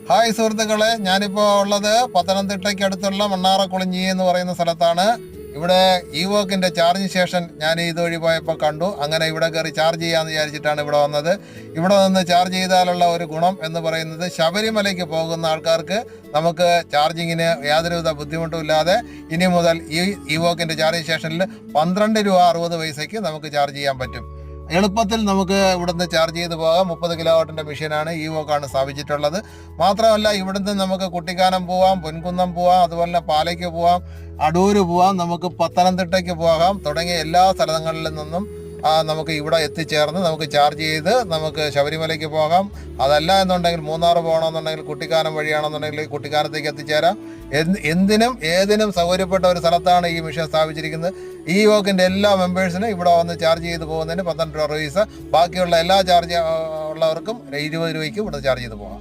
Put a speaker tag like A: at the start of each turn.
A: Hi സുഹൃത്തുക്കളെ, ഞാനിപ്പോൾ ഉള്ളത് പത്തനംതിട്ടയ്ക്ക് അടുത്തുള്ള മണ്ണാറക്കുളിഞ്ഞി എന്ന് പറയുന്ന സ്ഥലത്താണ്. ഇവിടെ ഇവോക്കിൻ്റെ ചാർജിങ് സ്റ്റേഷൻ ഞാൻ ഇതുവഴി പോയപ്പോൾ കണ്ടു. അങ്ങനെ ഇവിടെ കയറി ചാർജ് ചെയ്യാമെന്ന് വിചാരിച്ചിട്ടാണ് ഇവിടെ വന്നത്. ഇവിടെ നിന്ന് ചാർജ് ചെയ്താലുള്ള ഒരു ഗുണം എന്ന് പറയുന്നത്, ശബരിമലയ്ക്ക് പോകുന്ന ആൾക്കാർക്ക് നമുക്ക് ചാർജിങ്ങിന് യാതൊരുവിധ ബുദ്ധിമുട്ടും ഇല്ലാതെ ഇനി മുതൽ ഈ ഇവോക്കിൻ്റെ ചാർജിങ് സ്റ്റേഷനിൽ 12 രൂപ 60 പൈസയ്ക്ക് നമുക്ക് ചാർജ് ചെയ്യാൻ പറ്റും. എളുപ്പത്തിൽ നമുക്ക് ഇവിടുന്ന് ചാർജ് ചെയ്ത് പോകാം. 30 കിലോ വാട്ടിൻ്റെ മെഷീനാണ് ഇവോക്കാണ് സ്ഥാപിച്ചിട്ടുള്ളത്. മാത്രമല്ല, ഇവിടുന്ന് നമുക്ക് കുട്ടിക്കാനം പോവാം, പൊൻകുന്നം പോവാം, അതുപോലെ തന്നെ പാലയ്ക്ക് പോവാം, അടൂര് പോവാം, നമുക്ക് പത്തനംതിട്ടയ്ക്ക് പോകാം. തുടങ്ങിയ എല്ലാ സ്ഥലങ്ങളിൽ നിന്നും നമുക്ക് ഇവിടെ എത്തിച്ചേർന്ന് നമുക്ക് ചാർജ് ചെയ്ത് നമുക്ക് ശബരിമലയ്ക്ക് പോകാം. അതല്ല എന്നുണ്ടെങ്കിൽ മൂന്നാർ പോകണമെന്നുണ്ടെങ്കിൽ കുട്ടിക്കാനം വഴിയാണെന്നുണ്ടെങ്കിൽ കുട്ടിക്കാനത്തേക്ക് എത്തിച്ചേരാം. എന്തിനും ഏതിനും സൗകര്യപ്പെട്ട ഒരു സ്ഥലത്താണ് ഈ മെഷീൻ സ്ഥാപിച്ചിരിക്കുന്നത്. ഈ വോക്കിൻ്റെ എല്ലാ മെമ്പേഴ്സിനും ഇവിടെ വന്ന് ചാർജ് ചെയ്ത് പോകുന്നതിന് 12 രൂപ പൈസ. ബാക്കിയുള്ള എല്ലാ ചാർജ് ഉള്ളവർക്കും 20 രൂപയ്ക്ക് ഇവിടെ ചാർജ് ചെയ്ത് പോകാം.